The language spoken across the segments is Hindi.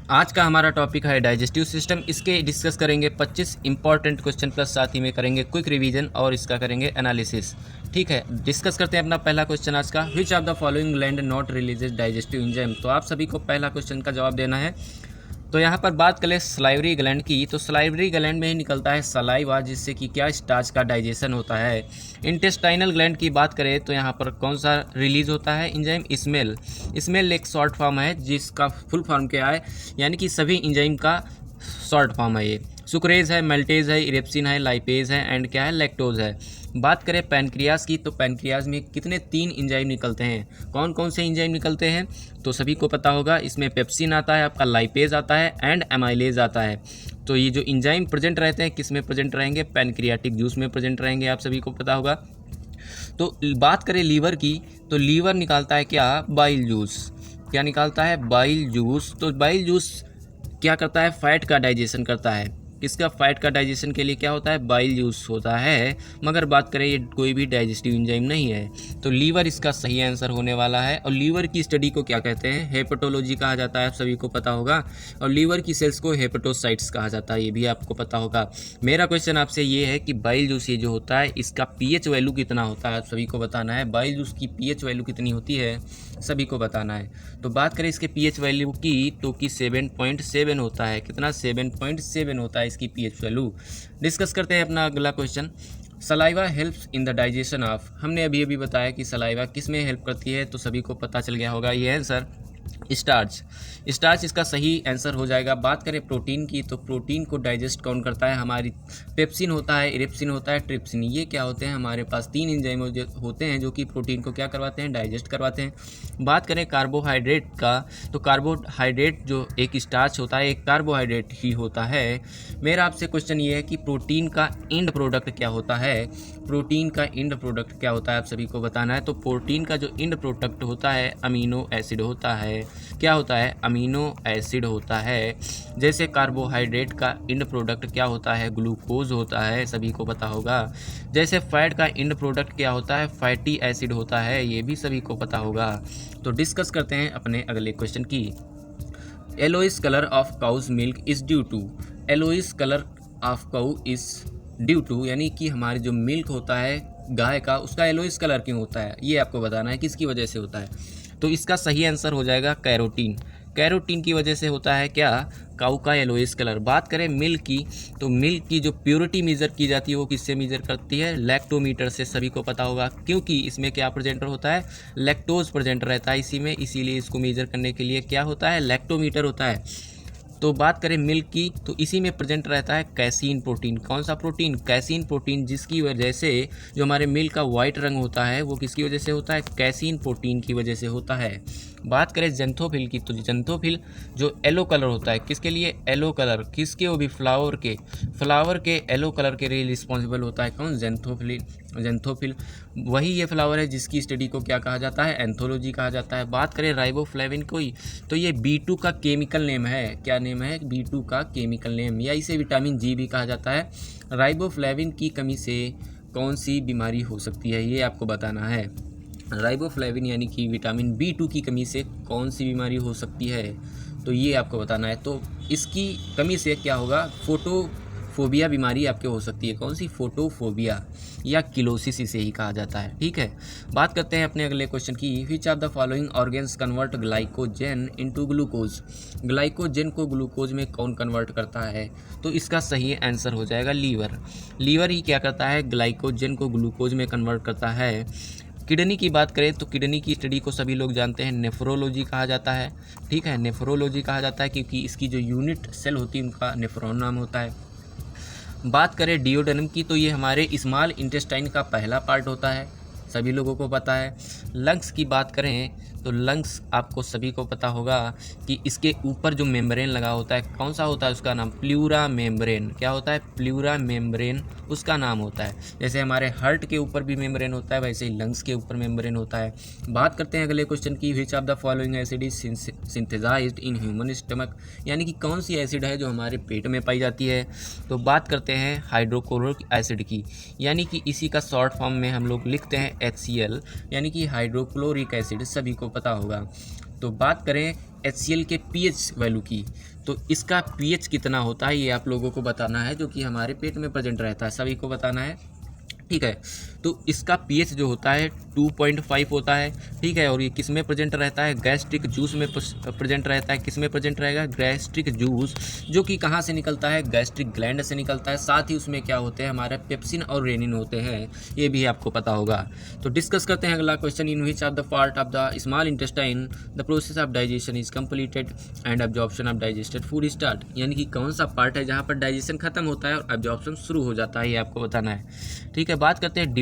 आज का हमारा टॉपिक है डाइजेस्टिव सिस्टम। इसके डिस्कस करेंगे 25 इंपॉर्टेंट क्वेश्चन प्लस साथ ही में करेंगे क्विक रिवीजन और इसका करेंगे एनालिसिस। ठीक है, डिस्कस करते हैं अपना पहला क्वेश्चन आज का। विच of the following gland not releases digestive enzyme. तो आप सभी को पहला क्वेश्चन का जवाब देना है। तो यहाँ पर बात करें सलाइवरी ग्लैंड की, तो सलाइवरी ग्लैंड में ही निकलता है सलाइवा, जिससे कि क्या स्टार्च का डाइजेशन होता है। इंटेस्टाइनल ग्लैंड की बात करें तो यहाँ पर कौन सा रिलीज होता है एंजाइम, स्मेल। स्मेल एक शॉर्ट फॉर्म है जिसका फुल फॉर्म क्या है, यानी कि सभी एंजाइम का शॉर्ट फॉर्म है ये। सुक्रेज है, मेल्टेज है, इरेप्सिन है, लाइपेज है एंड क्या है, लैक्टोज है। बात करें पैनक्रियाज की, तो पैनक्रियाज में कितने 3 एंजाइम निकलते हैं। कौन कौन से एंजाइम निकलते हैं तो सभी को पता होगा। इसमें पेप्सिन आता है, आपका लाइपेज आता है एंड एमाइलेज आता है। तो ये जो एंजाइम प्रेजेंट रहते हैं किस में प्रेजेंट रहेंगे, पैनक्रियाटिक जूस में प्रेजेंट रहेंगे, आप सभी को पता होगा। तो बात करें लीवर की, तो लीवर निकालता है क्या, बाइल जूस। क्या निकालता है, बाइल जूस। तो बाइल जूस क्या करता है, फैट का डाइजेशन करता है। किसका, फैट का डाइजेशन के लिए क्या होता है, बाइल जूस होता है। मगर बात करें ये कोई भी डाइजेस्टिव एंजाइम नहीं है, तो लीवर इसका सही आंसर होने वाला है। और लीवर की स्टडी को क्या कहते हैं, हेपेटोलॉजी कहा जाता है, आप सभी को पता होगा। और लीवर की सेल्स को हेपेटोसाइट्स कहा जाता है, ये भी आपको पता होगा। मेरा क्वेश्चन आपसे ये है कि बाइल जूस ये जो होता है इसका पीएच वैल्यू कितना होता है, आप सभी को बताना है। बाइल जूस की पीएच वैल्यू कितनी होती है सभी को बताना है। तो बात करें इसके पीएच वैल्यू की, तो कि 7.7 होता है। कितना, 7.7 होता है इसकी पीएच वैल्यू। डिस्कस करते हैं अपना अगला question. Saliva helps in the digestion of. हमने अभी अभी बताया कि सलाइवा किस में हेल्प करती है, तो सभी को पता चल गया होगा ये आंसर, स्टार्च। स्टार्च इसका सही आंसर हो जाएगा। बात करें प्रोटीन की, तो प्रोटीन को डाइजेस्ट कौन करता है, हमारी पेप्सिन होता है, इरेप्सिन होता है, ट्रिप्सिन। ये क्या होते हैं, हमारे पास 3 एंजाइम होते हैं जो कि प्रोटीन को क्या करवाते हैं, डाइजेस्ट करवाते हैं। बात करें कार्बोहाइड्रेट का, तो कार्बोहाइड्रेट जो एक स्टार्च होता है, एक कार्बोहाइड्रेट ही होता है। मेरा आपसे क्वेश्चन ये है कि प्रोटीन का एंड प्रोडक्ट क्या होता है। प्रोटीन का एंड प्रोडक्ट क्या होता है, आप सभी को बताना है। तो प्रोटीन का जो एंड प्रोडक्ट होता है अमीनो एसिड होता है। क्या होता है, अमीनो एसिड होता है। जैसे कार्बोहाइड्रेट का एंड प्रोडक्ट क्या होता है, ग्लूकोज होता है, सभी को पता होगा। जैसे फैट का एंड प्रोडक्ट क्या होता है, फैटी एसिड होता है, ये भी सभी को पता होगा। तो डिस्कस करते हैं अपने अगले क्वेश्चन की। Yellowish colour of cow's milk is due to. Yellowish colour of cow is due to, यानी कि हमारी जो मिल्क होता है गाय का, उसका येलोइश कलर क्यों होता है, ये आपको बताना है किसकी वजह से होता है। तो इसका सही आंसर हो जाएगा कैरोटीन। कैरोटीन की वजह से होता है क्या, काऊ का येलोइश कलर। बात करें मिल्क की, तो मिल्क की जो प्योरिटी मेजर की जाती है वो किससे मेजर करती है, लैक्टोमीटर से, सभी को पता होगा। क्योंकि इसमें क्या प्रेजेंट होता है, लैक्टोज प्रेजेंट रहता है इसी में, इसीलिए इसको मेजर करने के लिए क्या होता है, लैक्टोमीटर होता है। तो बात करें मिल्क की, तो इसी में प्रेजेंट रहता है कैसीन प्रोटीन। कौन सा प्रोटीन, कैसीन प्रोटीन, जिसकी वजह से जो हमारे मिल्क का वाइट रंग होता है वो किसकी वजह से होता है, कैसीन प्रोटीन की वजह से होता है। बात करें जेंथोफिल की, तो जेंथोफिल जो येलो कलर होता है, किसके लिए, येलो कलर, किसके, वो भी फ्लावर के येलो कलर के लिए रिस्पॉन्सिबल होता है कौन, जेंथोफिल। वही ये फ्लावर है जिसकी स्टडी को क्या कहा जाता है, एंथोलॉजी कहा जाता है। बात करें राइबोफ्लेविन कोई, तो ये B2 का केमिकल नेम है। क्या नेम है, B2 का केमिकल नेम, या इसे विटामिन जी भी कहा जाता है। राइबोफ्लेविन की कमी से कौन सी बीमारी हो सकती है, ये आपको बताना है। राइबोफ्लेविन यानी कि विटामिन B2 की कमी से कौन सी बीमारी हो सकती है, तो ये आपको बताना है। तो इसकी कमी से क्या होगा, फोटोफोबिया बीमारी आपके हो सकती है। कौन सी, फोटोफोबिया या किलोसिस इसे ही कहा जाता है। ठीक है, बात करते हैं अपने अगले क्वेश्चन की। Which of the following organs convert glycogen into glucose. Glycogen को ग्लूकोज में कौन कन्वर्ट करता है, तो इसका सही आंसर हो जाएगा लीवर। लीवर ही क्या करता है, ग्लाइकोजन को ग्लूकोज में कन्वर्ट करता है। किडनी की बात करें, तो किडनी की स्टडी को सभी लोग जानते हैं, नेफ्रोलॉजी कहा जाता है। ठीक है, नेफ्रोलॉजी कहा जाता है क्योंकि इसकी जो यूनिट सेल होती है उनका नेफ्रॉन नाम होता है। बात करें डिओडेनम की, तो ये हमारे स्मॉल इंटेस्टाइन का पहला पार्ट होता है, सभी लोगों को पता है। लंग्स की बात करें, तो लंग्स आपको सभी को पता होगा कि इसके ऊपर जो मेम्ब्रेन लगा होता है, कौन सा होता है, उसका नाम प्लूरा मेम्ब्रेन। क्या होता है, प्लूरा मेम्ब्रेन उसका नाम होता है। जैसे हमारे हार्ट के ऊपर भी मेम्ब्रेन होता है, वैसे ही लंग्स के ऊपर मेम्ब्रेन होता है। बात करते हैं अगले क्वेश्चन की। Which of the following acid is synthesised in human stomach, यानी कि कौन सी एसिड है जो हमारे पेट में पाई जाती है। तो बात करते हैं हाइड्रोक्लोरिक एसिड की, यानी कि इसी का शॉर्ट फॉर्म में हम लोग लिखते हैं HCl, यानी कि हाइड्रोक्लोरिक एसिड, सभी को पता होगा। तो बात करें HCl के pH वैल्यू की। तो इसका pH कितना होता है ये आप लोगों को बताना है, जो कि हमारे पेट में प्रेजेंट रहता है, सभी को बताना है। ठीक है, तो इसका pH जो होता है 2.5 होता है। ठीक है, और ये किस में प्रेजेंट रहता है? गैस्ट्रिक जूस में प्रेजेंट रहता है। किस में प्रेजेंट रहेगा? गैस्ट्रिक जूस, जो कि कहाँ से निकलता है? गैस्ट्रिक ग्लैंड से निकलता है। साथ ही उसमें क्या होते हैं? हमारे पेप्सिन और रेनिन होते हैं, ये भी आपको पता होगा। तो डिस्कस करते हैं अगला question. In which of the part of the small intestine the process of digestion is completed and absorption of digested food start, यानी कि कौन सा पार्ट है जहाँ पर डाइजेशन खत्म होता है और एब्जॉर्प्शन शुरू हो जाता है, ये आपको बताना है। ठीक है, बात करते हैं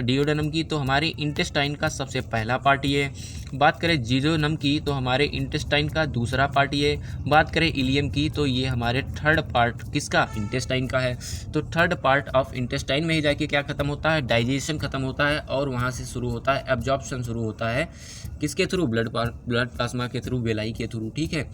डिओडेनम की, तो हमारे इंटेस्टाइन का सबसे पहला पार्ट ये। बात करें जीजोनम की, तो हमारे इंटेस्टाइन का दूसरा पार्ट ये। बात करें इलियम की, तो ये हमारे थर्ड पार्ट किसका? इंटेस्टाइन का है। तो थर्ड पार्ट ऑफ इंटेस्टाइन में ही जाके क्या खत्म होता है? डाइजेशन खत्म होता है, और वहाँ से शुरू होता है एब्जॉर्प्शन शुरू होता है। किसके थ्रू? ब्लड प्लाज्मा के थ्रू, वेलाई के थ्रू। ठीक है,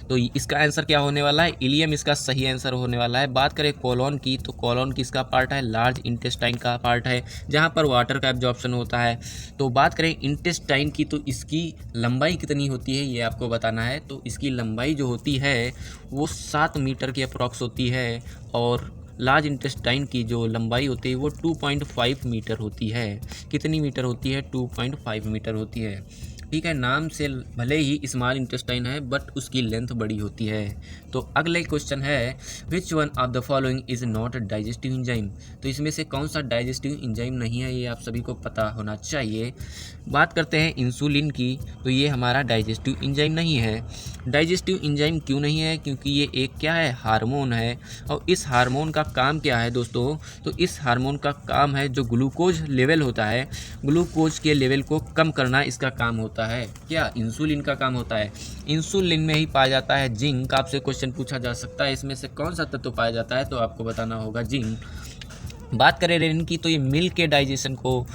तो इसका आंसर क्या होने वाला है? इलियम इसका सही आंसर होने वाला है। बात करें कोलोन की, तो कोलोन किसका पार्ट है? लार्ज इंटेस्टाइन का पार्ट है, जहां पर वाटर का एब्जॉर्प्शन होता है। तो बात करें इंटेस्टाइन की, तो इसकी लंबाई कितनी होती है ये आपको बताना है। तो इसकी लंबाई जो होती है वो 7 मीटर की अप्रॉक्स होती है, और लार्ज इंटेस्टाइन की जो लंबाई होती है वो 2.5 मीटर होती है। कितनी मीटर होती है? 2.5 मीटर होती है। ठीक है, नाम से भले ही स्मॉल इंटेस्टाइन है, बट उसकी लेंथ बड़ी होती है। तो अगले क्वेश्चन है, which one of the following is not digestive enzyme, तो इसमें से कौन सा डाइजेस्टिव इंजाइम नहीं है, ये आप सभी को पता होना चाहिए। बात करते हैं इंसुलिन की, तो ये हमारा डाइजेस्टिव इंजाइम नहीं है। डाइजेस्टिव इंजाइम क्यों नहीं है? क्योंकि ये एक क्या है? हार्मोन है, और इस हार्मोन का काम क्या है दोस्तों? तो इस हार्मोन का काम है जो ग्लूकोज लेवल होता है, ग्लूकोज के लेवल को कम करना इसका काम होता है। क्या? इंसुलिन का काम होता है। इंसुलिन में ही पाया जाता है जिंक। आपसे क्वेश्चन पूछा जा सकता है इसमें से कौन सा तत्व पाया जाता है, तो आपको बताना होगा जिंक। बात करें रेनिन की, तो ये मिल्क के डाइजेशन को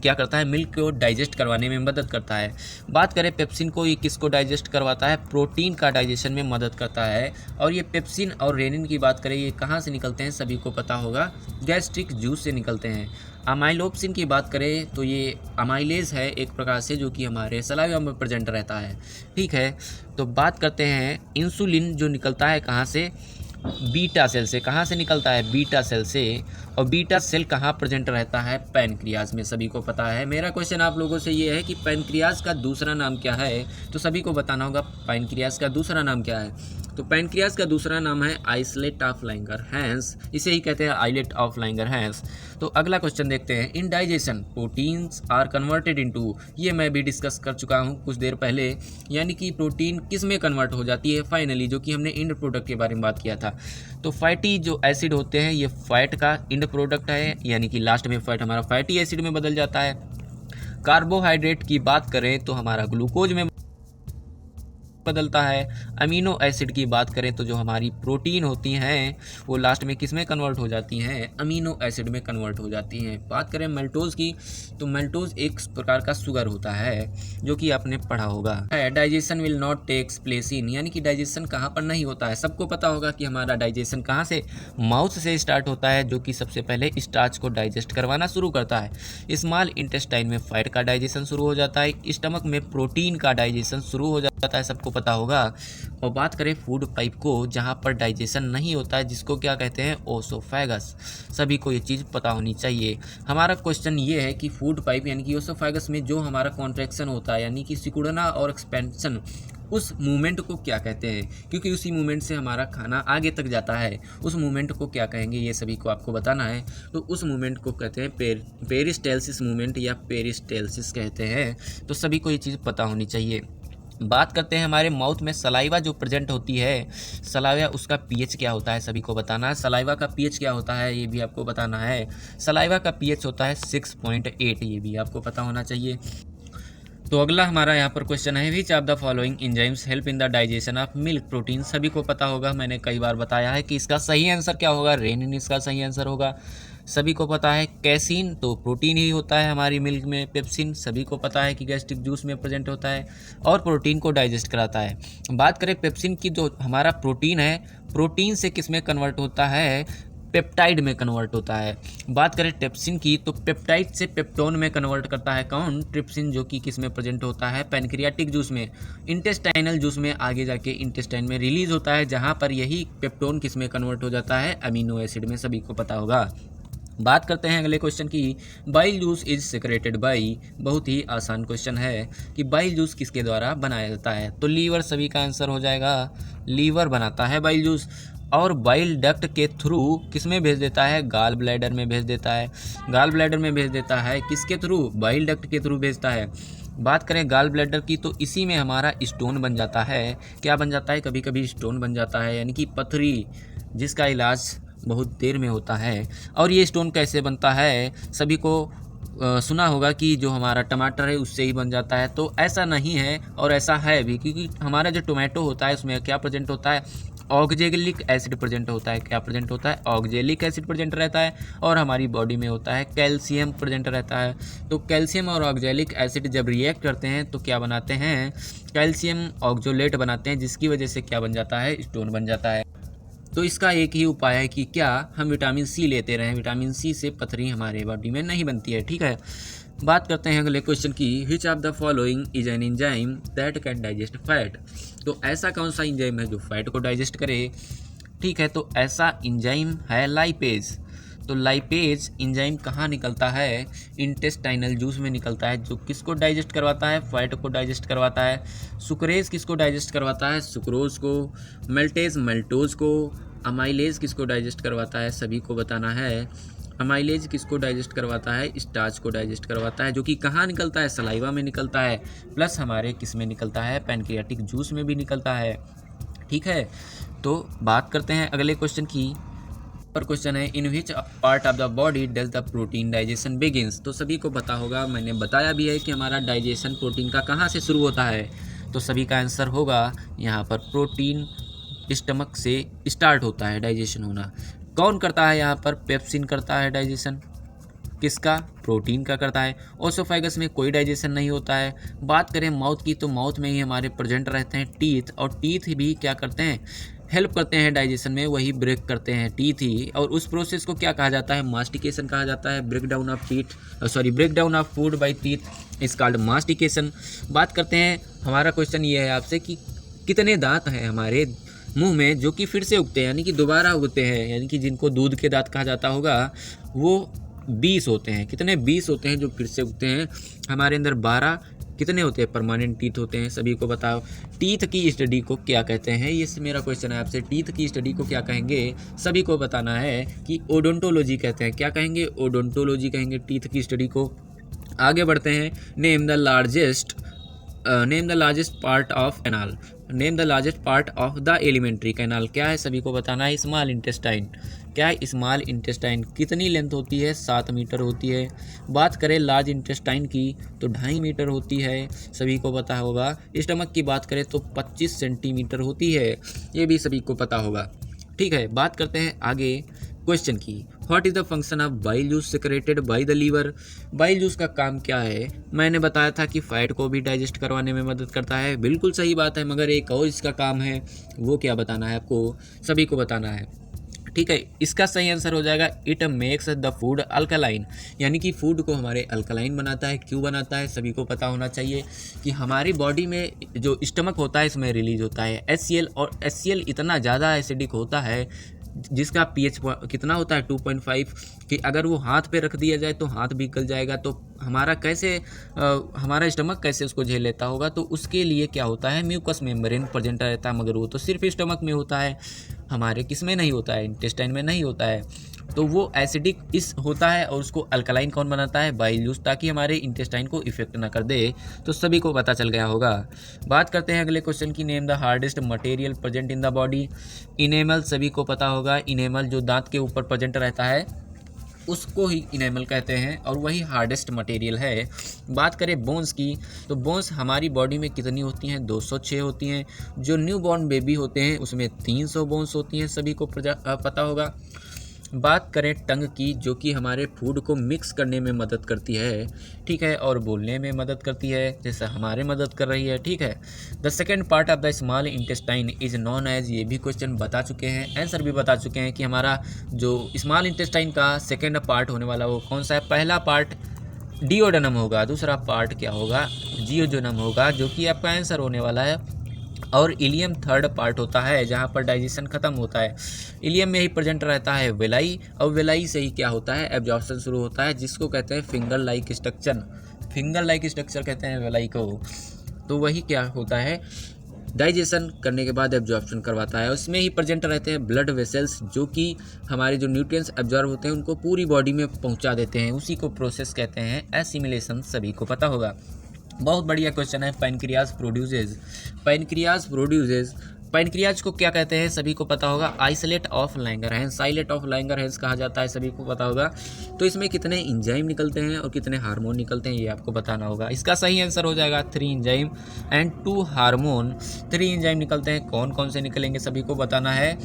क्या करता है? मिल्क को डाइजेस्ट करवाने में मदद करता है। बात करें पेप्सिन को, ये किसको डाइजेस्ट करवाता है? प्रोटीन का डाइजेशन में मदद करता है। और ये पेप्सिन और रेनिन की बात करें, ये कहाँ से निकलते हैं? सभी को पता होगा, गैस्ट्रिक जूस से निकलते हैं। अमाइलोप्सिन की बात करें, तो ये अमाइलेज है एक प्रकार से, जो कि हमारे सलाइवा में प्रेजेंट रहता है। ठीक है, तो बात करते हैं इंसुलिन जो निकलता है कहाँ से? बीटा सेल से। कहाँ से निकलता है? बीटा सेल से। और बीटा सेल कहाँ प्रेजेंट रहता है? पैनक्रियाज में, सभी को पता है। मेरा क्वेश्चन आप लोगों से ये है कि पैनक्रियाज का दूसरा नाम क्या है, तो सभी को बताना होगा पैनक्रियाज का दूसरा नाम क्या है। तो पैनक्रियाज का दूसरा नाम है आइसलेट ऑफ लैंगरहैंस, इसे ही कहते हैं आइलेट ऑफ लैंगरहैंस। तो अगला क्वेश्चन देखते हैं, in digestion proteins are converted into, ये मैं भी डिस्कस कर चुका हूँ कुछ देर पहले, यानी कि प्रोटीन किस में कन्वर्ट हो जाती है फाइनली, जो कि हमने इंड प्रोडक्ट के बारे में बात किया था। तो फैटी जो एसिड होते हैं ये फैट का इंड प्रोडक्ट है, यानी कि लास्ट में फैट हमारा फैटी एसिड में बदल जाता है। कार्बोहाइड्रेट की बात करें तो हमारा ग्लूकोज में बदलता है। अमीनो एसिड की बात करें तो जो हमारी प्रोटीन होती हैं वो लास्ट में किस में कन्वर्ट हो जाती हैं? अमीनो एसिड में कन्वर्ट हो जाती हैं। बात करें मेल्टोज की, तो मेल्टोज एक प्रकार का शुगर होता है, जो कि आपने पढ़ा होगा। Digestion will not takes place in, यानी कि डाइजेशन कहाँ पर नहीं होता है। सबको पता होगा कि हमारा डाइजेशन कहाँ से? माउथ से स्टार्ट होता है, जो कि सबसे पहले स्टार्च को डाइजेस्ट करवाना शुरू करता है। स्मॉल इंटेस्टाइन में फैट का डाइजेशन शुरू हो जाता है, स्टमक में प्रोटीन का डाइजेशन शुरू हो जाता है, सबको पता होगा। और बात करें फूड पाइप को, जहां पर डाइजेशन नहीं होता है, जिसको क्या कहते हैं? ओसोफेगस। सभी को ये चीज़ पता होनी चाहिए। हमारा क्वेश्चन ये है कि फूड पाइप यानी कि ओसोफेगस में जो हमारा कॉन्ट्रैक्शन होता है, यानी कि सिकुड़ना और एक्सपेंशन, उस मूवमेंट को क्या कहते हैं? क्योंकि उसी मूवमेंट से हमारा खाना आगे तक जाता है, उस मूवमेंट को क्या कहेंगे ये सभी को आपको बताना है। तो उस मूवमेंट को कहते हैं पेरिस्टाल्सिस मूवमेंट या पेरिस्टाल्सिस कहते हैं। तो सभी को ये चीज़ पता होनी चाहिए। बात करते हैं हमारे माउथ में सलाइवा जो प्रेजेंट होती है, सलाइवा उसका पीएच क्या होता है, सभी को बताना है। सलाइवा का पीएच क्या होता है ये भी आपको बताना है। सलाइवा का पीएच होता है 6.8, ये भी आपको पता होना चाहिए। तो अगला हमारा यहाँ पर क्वेश्चन है, विच of the following enzymes help in the digestion of milk protein. सभी को पता होगा, मैंने कई बार बताया है कि इसका सही आंसर क्या होगा? रेनिन इसका सही आंसर होगा। सभी को पता है कैसीन तो प्रोटीन ही होता है हमारी मिल्क में। पेप्सिन सभी को पता है कि गैस्ट्रिक जूस में प्रेजेंट होता है और प्रोटीन को डाइजेस्ट कराता है। बात करें पेप्सिन की, जो हमारा प्रोटीन है, प्रोटीन से किस में कन्वर्ट होता है? पेप्टाइड में कन्वर्ट होता है। बात करें ट्रिप्सिन की तो पेप्टाइड से पेप्टोन में कन्वर्ट करता है कौन? ट्रिप्सिन, जो कि किस में प्रेजेंट होता है? पैनक्रियाटिक जूस में, इंटेस्टाइनल जूस में आगे जाके इंटेस्टाइन में रिलीज होता है, जहाँ पर यही पेप्टोन किस में कन्वर्ट हो जाता है? अमीनो एसिड में, सभी को पता होगा। बात करते हैं अगले क्वेश्चन की, bile juice is secreted by. बहुत ही आसान क्वेश्चन है कि बाइल जूस किसके द्वारा बनाया जाता है? तो लीवर सभी का आंसर हो जाएगा, लीवर बनाता है बाइल जूस। और बाइल डक्ट के थ्रू किस में भेज देता है? गाल ब्लैडर में भेज देता है। गाल ब्लैडर में भेज देता है किसके थ्रू? बाइल डक्ट के थ्रू भेजता है। बात करें गाल ब्लैडर की तो इसी में हमारा स्टोन बन जाता है। क्या बन जाता है? कभी कभी स्टोन बन जाता है, यानी कि पथरी, जिसका इलाज बहुत देर में होता है। और ये स्टोन कैसे बनता है? सभी को सुना होगा कि जो हमारा टमाटर है उससे ही बन जाता है, तो ऐसा नहीं है और ऐसा है भी, क्योंकि हमारा जो टोमेटो होता है उसमें क्या प्रेजेंट होता है? ऑक्जेलिक एसिड प्रेजेंट होता है। क्या प्रेजेंट होता है? ऑक्जेलिक एसिड प्रेजेंट रहता है। और हमारी बॉडी में होता है कैल्शियम प्रेजेंट रहता है। तो कैल्शियम और ऑक्जेलिक एसिड जब रिएक्ट करते हैं तो क्या बनाते हैं? कैल्शियम ऑक्जोलेट बनाते हैं, जिसकी वजह से क्या बन जाता है? स्टोन बन जाता है। तो इसका एक ही उपाय है कि क्या हम विटामिन सी लेते रहें। विटामिन सी से पथरी हमारे बॉडी में नहीं बनती है, ठीक है। बात करते हैं अगले क्वेश्चन की, which of the following is an enzyme that can digest fat. तो ऐसा कौन सा एंजाइम है जो फैट को डाइजेस्ट करे? ठीक है, तो ऐसा एंजाइम है लाइपेज। तो लाइपेज एंजाइम कहाँ निकलता है? इंटेस्टाइनल जूस में निकलता है, जो किसको डाइजेस्ट करवाता है? फैट को डाइजेस्ट करवाता है। सुक्रेज किसको डाइजेस्ट करवाता है? सुक्रोज को। मेल्टेज मेल्टोज को। अमाइलेज किसको डाइजेस्ट करवाता है? सभी को बताना है। अमाइलेज किसको डाइजेस्ट करवाता है? स्टार्च को डाइजेस्ट करवाता है, जो कि कहाँ निकलता है? सलाइवा में निकलता है, प्लस हमारे किस में निकलता है? पैनक्रियाटिक जूस में भी निकलता है, ठीक है। तो बात करते हैं अगले क्वेश्चन की। पर क्वेश्चन है, in which part of the body does the protein digestion begins. तो सभी को पता होगा, मैंने बताया भी है कि हमारा डाइजेशन प्रोटीन का कहाँ से शुरू होता है। तो सभी का आंसर होगा यहाँ पर प्रोटीन स्टमक से स्टार्ट होता है डाइजेशन होना। कौन करता है यहाँ पर? पेप्सिन करता है डाइजेशन। किसका? प्रोटीन का करता है। ओसोफेगस में कोई डाइजेशन नहीं होता है। बात करें माउथ की तो माउथ में ही हमारे प्रेजेंट रहते हैं टीथ, और टीथ भी क्या करते हैं? हेल्प करते हैं डाइजेशन में, वही ब्रेक करते हैं टीथ ही। और उस प्रोसेस को क्या कहा जाता है? मास्टिकेशन कहा जाता है। Break down of food by teeth is called mastication. बात करते हैं, हमारा क्वेश्चन ये है आपसे कि कितने दांत हैं हमारे मुंह में जो कि फिर से उगते हैं, यानी कि दोबारा उगते हैं, यानी कि जिनको दूध के दांत कहा जाता होगा, वो 20 होते हैं। कितने? 20 होते हैं जो फिर से उगते हैं। हमारे अंदर 12 कितने होते हैं? परमानेंट टीथ होते हैं। सभी को बताओ, टीथ की स्टडी को क्या कहते हैं? ये मेरा क्वेश्चन है आपसे, टीथ की स्टडी को क्या कहेंगे? सभी को बताना है कि ओडोंटोलॉजी कहते हैं। क्या कहेंगे? ओडोंटोलॉजी कहेंगे टीथ की स्टडी को। आगे बढ़ते हैं, name the largest part of canal. Name the largest part of the alimentary canal. क्या है? सभी को बताना है, स्मॉल इंटेस्टाइन। क्या है? Small intestine. कितनी लेंथ होती है? 7 मीटर होती है। बात करें लार्ज इंटेस्टाइन की तो 2.5 मीटर होती है, सभी को पता होगा। स्टमक की बात करें तो 25 सेंटीमीटर होती है, ये भी सभी को पता होगा, ठीक है। बात करते हैं आगे क्वेश्चन की, what is the function of bile juice secreted by the liver. Bile juice का काम क्या है? मैंने बताया था कि फैट को भी डाइजेस्ट करवाने में मदद करता है, बिल्कुल सही बात है, मगर एक और इसका काम है, वो क्या बताना है आपको? सभी को बताना है, ठीक है। इसका सही आंसर हो जाएगा, it makes the food alkaline, यानी कि फूड को हमारे अल्कलाइन बनाता है। क्यों बनाता है? सभी को पता होना चाहिए कि हमारी बॉडी में जो स्टमक होता है इसमें रिलीज होता है HCl, और HCl इतना ज़्यादा एसिडिक होता है जिसका pH कितना होता है 2.5, कि अगर वो हाथ पे रख दिया जाए तो हाथ भी गल जाएगा। तो हमारा स्टमक कैसे उसको झेल लेता होगा? तो उसके लिए क्या होता है, म्यूकस मेम्ब्रेन प्रेजेंट रहता है, मगर वो तो सिर्फ स्टमक में होता है, हमारे किस में नहीं होता है, इंटेस्टाइन में नहीं होता है। तो वो एसिडिक इस होता है और उसको अल्कलाइन कौन बनाता है? बाइल जूस, ताकि हमारे इंटेस्टाइन को इफेक्ट ना कर दे। तो सभी को पता चल गया होगा। बात करते हैं अगले क्वेश्चन की, name the hardest material present in the body. Enamel, सभी को पता होगा, इनेमल जो दांत के ऊपर प्रेजेंट रहता है उसको ही इनेमल कहते हैं, और वही हार्डेस्ट मटेरियल है। बात करें बोन्स की तो बोन्स हमारी बॉडी में कितनी होती हैं? 206 होती हैं। जो न्यू बॉर्न बेबी होते हैं उसमें 300 बोन्स होती हैं, सभी को पता होगा। बात करें टंग की, जो कि हमारे फूड को मिक्स करने में मदद करती है, ठीक है, और बोलने में मदद करती है, जैसे हमारे मदद कर रही है, ठीक है। The second part of the small intestine is known as, ये भी क्वेश्चन बता चुके हैं, आंसर भी बता चुके हैं कि हमारा जो स्मॉल इंटेस्टाइन का सेकेंड पार्ट होने वाला वो कौन सा है। पहला पार्ट डिओडेनम होगा, दूसरा पार्ट क्या होगा, जियोडेनम होगा, जो कि आपका आंसर होने वाला है। और इलियम थर्ड पार्ट होता है, जहाँ पर डाइजेशन खत्म होता है। इलियम में ही प्रेजेंट रहता है वेलाई, और वेलाई से ही क्या होता है, एब्जॉर्प्शन शुरू होता है, जिसको कहते हैं finger like structure. Finger like structure कहते हैं वेलाई को। तो वही क्या होता है, डाइजेशन करने के बाद एब्जॉर्प्शन करवाता है। उसमें ही प्रेजेंट रहते हैं ब्लड वेसल्स, जो कि हमारे जो न्यूट्रिएंट्स एब्जॉर्ब होते हैं उनको पूरी बॉडी में पहुंचा देते हैं, उसी को प्रोसेस कहते हैं एसिमिलेशन, सभी को पता होगा। बहुत बढ़िया क्वेश्चन है। Pancreas produces, pancreas produces, pancreas को क्या कहते हैं सभी को पता होगा, isolate of Langerhans, isolate of Langerhans कहा जाता है, सभी को पता होगा। तो इसमें कितने इंजाइम निकलते हैं और कितने हार्मोन निकलते हैं, ये आपको बताना होगा। इसका सही आंसर हो जाएगा 3 इंजाइम एंड 2 हार्मोन। 3 इंजाइम निकलते हैं, कौन कौन से निकलेंगे सभी को बताना है।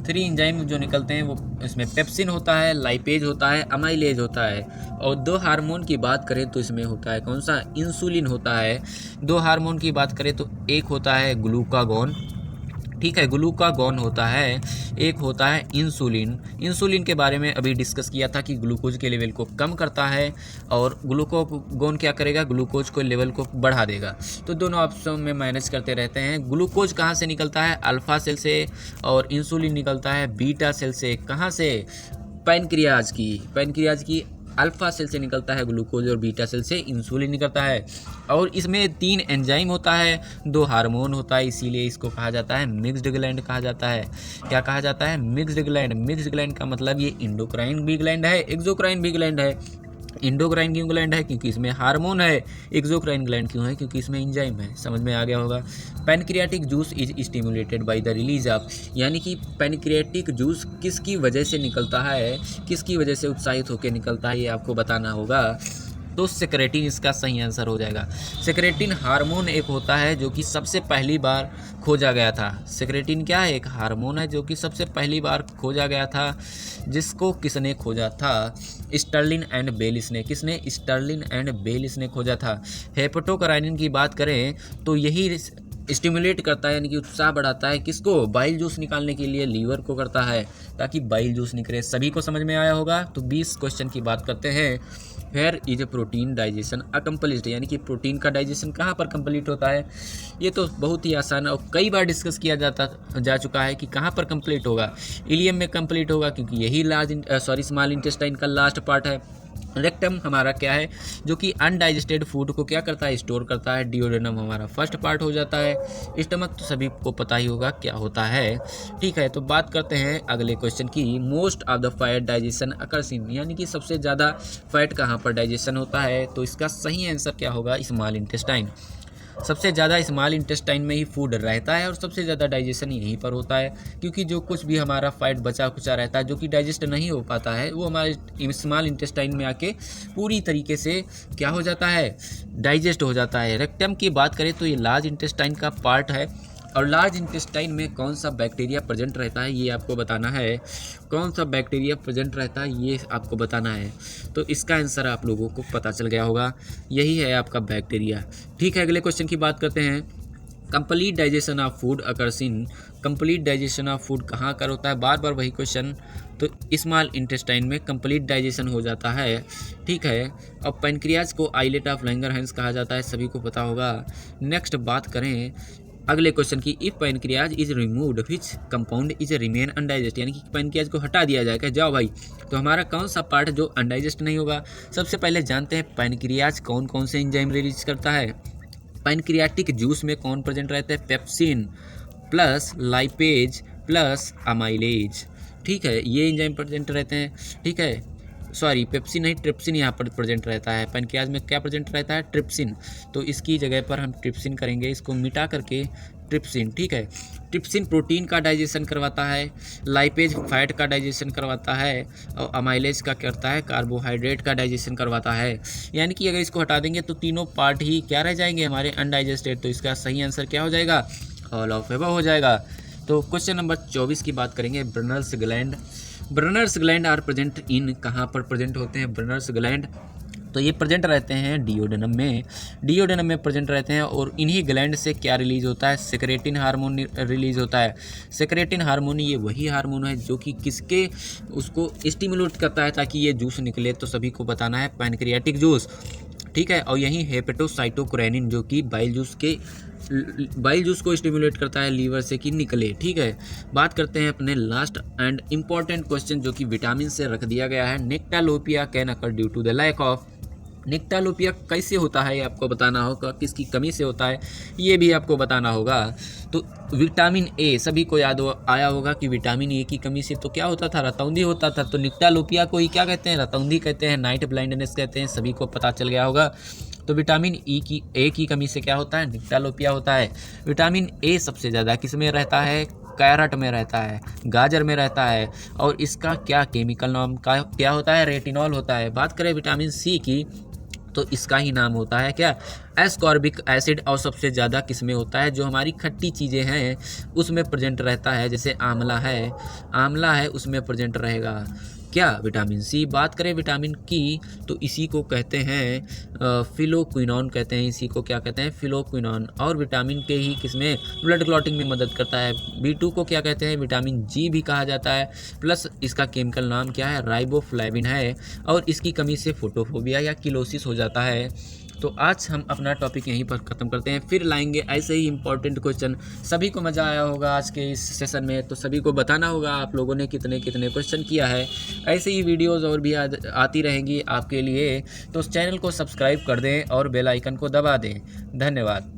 3 इंजाइम जो निकलते हैं वो इसमें पेप्सिन होता है, लाइपेज होता है, अमाइलेज होता है। और 2 हार्मोन की बात करें तो इसमें होता है कौन सा, इंसुलिन होता है। 2 हार्मोन की बात करें तो एक होता है ग्लूकागॉन, ठीक है, ग्लूकागॉन होता है, एक होता है इंसुलिन। इंसुलिन के बारे में अभी डिस्कस किया था कि ग्लूकोज के लेवल को कम करता है, और ग्लूकागॉन क्या करेगा, ग्लूकोज को लेवल को बढ़ा देगा। तो दोनों ऑप्शन में मैनेज करते रहते हैं। ग्लूकोज कहाँ से निकलता है, अल्फा सेल से, और इंसुलिन निकलता है बीटा सेल से। कहाँ से, पैनक्रियाज की, पैनक्रियाज की अल्फा सेल से निकलता है ग्लूकोज, और बीटा सेल से इंसुलिन निकलता है। और इसमें 3 एंजाइम होता है, 2 हार्मोन होता है, इसीलिए इसको कहा जाता है मिक्स्ड ग्लैंड कहा जाता है। क्या कहा जाता है, मिक्स्ड ग्लैंड। मिक्स्ड ग्लैंड का मतलब ये इंडोक्राइन भी ग्लैंड है, एक्सोक्राइन भी ग्लैंड है। इंडोक्राइन क्यों ग्लैंड है, क्योंकि इसमें हार्मोन है। एक्सोक्राइन ग्लैंड क्यों है, क्योंकि इसमें एंजाइम है। समझ में आ गया होगा। Pancreatic juice is stimulated by the release of, यानी कि पैनक्रियाटिक जूस किसकी वजह से निकलता है, किसकी वजह से उत्साहित होकर निकलता है, ये आपको बताना होगा। तो सेक्रेटिन इसका सही आंसर हो जाएगा। सेक्रेटिन हार्मोन एक होता है जो कि सबसे पहली बार खोजा गया था। सेक्रेटिन क्या है, एक हार्मोन है जो कि सबसे पहली बार खोजा गया था, जिसको किसने खोजा था, स्टर्लिन एंड बेलिस ने। किसने, स्टर्लिन एंड बेलिस ने खोजा था। हेपेटोकाइनिन की बात करें तो यही स्टिमुलेट करता है, यानी कि उत्साह बढ़ाता है, किसको, बाइल जूस निकालने के लिए लीवर को करता है, ताकि बाइल जूस निकले। सभी को समझ में आया होगा। तो 20 क्वेश्चन की बात करते हैं। Where is a protein digestion accomplished, यानी कि प्रोटीन का डाइजेशन कहाँ पर कंप्लीट होता है। ये तो बहुत ही आसान और कई बार डिस्कस किया जा चुका है कि कहाँ पर कंप्लीट होगा। इलियम में कंप्लीट होगा, क्योंकि यही स्मॉल इंटेस्टाइन का लास्ट पार्ट है। रेक्टम हमारा क्या है, जो कि अनडाइजेस्टेड फूड को क्या करता है, स्टोर करता है। डिओडेनम हमारा फर्स्ट पार्ट हो जाता है। स्टमक तो सभी को पता ही होगा क्या होता है, ठीक है। तो बात करते हैं अगले क्वेश्चन की। Most of the fat digestion occurs in, यानी कि सबसे ज़्यादा फैट कहाँ पर डाइजेशन होता है। तो इसका सही आंसर क्या होगा, स्मॉल इंटेस्टाइन। सबसे ज़्यादा स्मॉल इंटेस्टाइन में ही फूड रहता है, और सबसे ज़्यादा डाइजेशन यहीं पर होता है, क्योंकि जो कुछ भी हमारा फैट बचा कुचा रहता है जो कि डाइजेस्ट नहीं हो पाता है, वो हमारे स्मॉल इंटेस्टाइन में आके पूरी तरीके से क्या हो जाता है, डाइजेस्ट हो जाता है। रेक्टम की बात करें तो ये लार्ज इंटेस्टाइन का पार्ट है, और लार्ज इंटेस्टाइन में कौन सा बैक्टीरिया प्रेजेंट रहता है ये आपको बताना है। कौन सा बैक्टीरिया प्रेजेंट रहता है ये आपको बताना है। तो इसका आंसर आप लोगों को पता चल गया होगा, यही है आपका बैक्टीरिया, ठीक है। अगले क्वेश्चन की बात करते हैं। Complete digestion of food occurs in, complete digestion of food कहाँ कर होता है, बार बार वही क्वेश्चन। तो स्मॉल इंटेस्टाइन में कंप्लीट डाइजेशन हो जाता है, ठीक है। और पैनक्रियाज को आइलेट ऑफ लैंगरहैंस कहा जाता है, सभी को पता होगा। नेक्स्ट बात करें अगले क्वेश्चन की। If pancreas is removed which compound is remain अनडाइजेस्ट, यानी कि पैनक्रियाज को हटा दिया जाएगा, जाओ भाई, तो हमारा कौन सा पार्ट जो अनडाइजेस्ट नहीं होगा। सबसे पहले जानते हैं पैनक्रियाज कौन कौन से एंजाइम रिलीज करता है। पैनक्रियाटिक जूस में कौन प्रेजेंट रहता है, pepsin plus lipase plus amylase, ठीक है, ये एंजाइम प्रेजेंट रहते हैं, ठीक है। सॉरी, पेप्सिन नहीं, ट्रिप्सिन यहाँ पर प्रेजेंट रहता है। पैनक्रियाज में क्या प्रेजेंट रहता है, ट्रिप्सिन, तो इसकी जगह पर हम ट्रिप्सिन करेंगे, इसको मिटा करके ट्रिप्सिन, ठीक है। ट्रिप्सिन प्रोटीन का डाइजेशन करवाता है, लाइपेज फैट का डाइजेशन करवाता है, और अमाइलेज का करता है कार्बोहाइड्रेट का डाइजेशन करवाता है। यानी कि अगर इसको हटा देंगे तो तीनों पार्ट ही क्या रह जाएंगे हमारे, अनडाइजेस्टेड। तो इसका सही आंसर क्या हो जाएगा, ऑल ऑफ एबव हो जाएगा। तो क्वेश्चन नंबर 24 की बात करेंगे। Brunner's gland, Brunner's gland are present in, कहाँ पर प्रेजेंट होते हैं ब्रनर्स ग्लैंड? तो ये प्रेजेंट रहते हैं डिओडेनम में, डिओडेनम में प्रेजेंट रहते हैं। और इन्हीं ग्लैंड से क्या रिलीज होता है? सेक्रेटिन हार्मोन रिलीज होता है। सेक्रेटिन हार्मोन ये वही हार्मोन है जो कि किसके उसको स्टिमुलेट करता है ताकि ये जूस निकले, तो सभी को बताना है पैनक्रियाटिक जूस, ठीक है। और यही हेपेटोसाइटोक्रेनिन जो कि बाइल जूस को स्टिमुलेट करता है लीवर से कि निकले, ठीक है। बात करते हैं अपने लास्ट एंड इम्पॉर्टेंट क्वेश्चन जो कि विटामिन से रख दिया गया है। Nyctalopia can occur due to the lack of, nyctalopia कैसे होता है ये आपको बताना होगा, किसकी कमी से होता है ये भी आपको बताना होगा। तो विटामिन ए, सभी को याद आया होगा कि विटामिन ए की कमी से तो क्या होता था? रतौंधी होता था। तो निक्टालोपिया को ही क्या कहते हैं? रतौंधी कहते हैं, नाइट ब्लाइंडनेस कहते हैं, सभी को पता चल गया होगा। तो विटामिन ए की कमी से क्या होता है? निक्टालोपिया होता है। विटामिन ए सबसे ज़्यादा किस में रहता है? कैरेट में रहता है, गाजर में रहता है। और इसका क्या केमिकल नाम का क्या होता है? रेटिनॉल होता है। बात करें विटामिन सी की तो इसका ही नाम होता है क्या? Ascorbic acid. और सबसे ज़्यादा किस में होता है? जो हमारी खट्टी चीज़ें हैं उसमें प्रेजेंट रहता है, जैसे आंवला है उसमें प्रेजेंट रहेगा क्या? Vitamin C. बात करें विटामिन की तो इसी को कहते हैं फिलोक्विनॉन कहते हैं, इसी को क्या कहते हैं? फिलोक्विनॉन। और विटामिन के ही किसमें? ब्लड क्लॉटिंग में मदद करता है। B2 को क्या कहते हैं? विटामिन जी भी कहा जाता है। प्लस इसका केमिकल नाम क्या है? राइबोफ्लेविन है। और इसकी कमी से फोटोफोबिया या किलोसिस हो जाता है। तो आज हम अपना टॉपिक यहीं पर ख़त्म करते हैं, फिर लाएंगे ऐसे ही इंपॉर्टेंट क्वेश्चन। सभी को मज़ा आया होगा आज के इस सेशन में, तो सभी को बताना होगा आप लोगों ने कितने कितने क्वेश्चन किया है। ऐसे ही वीडियोस और भी आती रहेंगी आपके लिए, तो उस चैनल को सब्सक्राइब कर दें और बेल आइकन को दबा दें। धन्यवाद।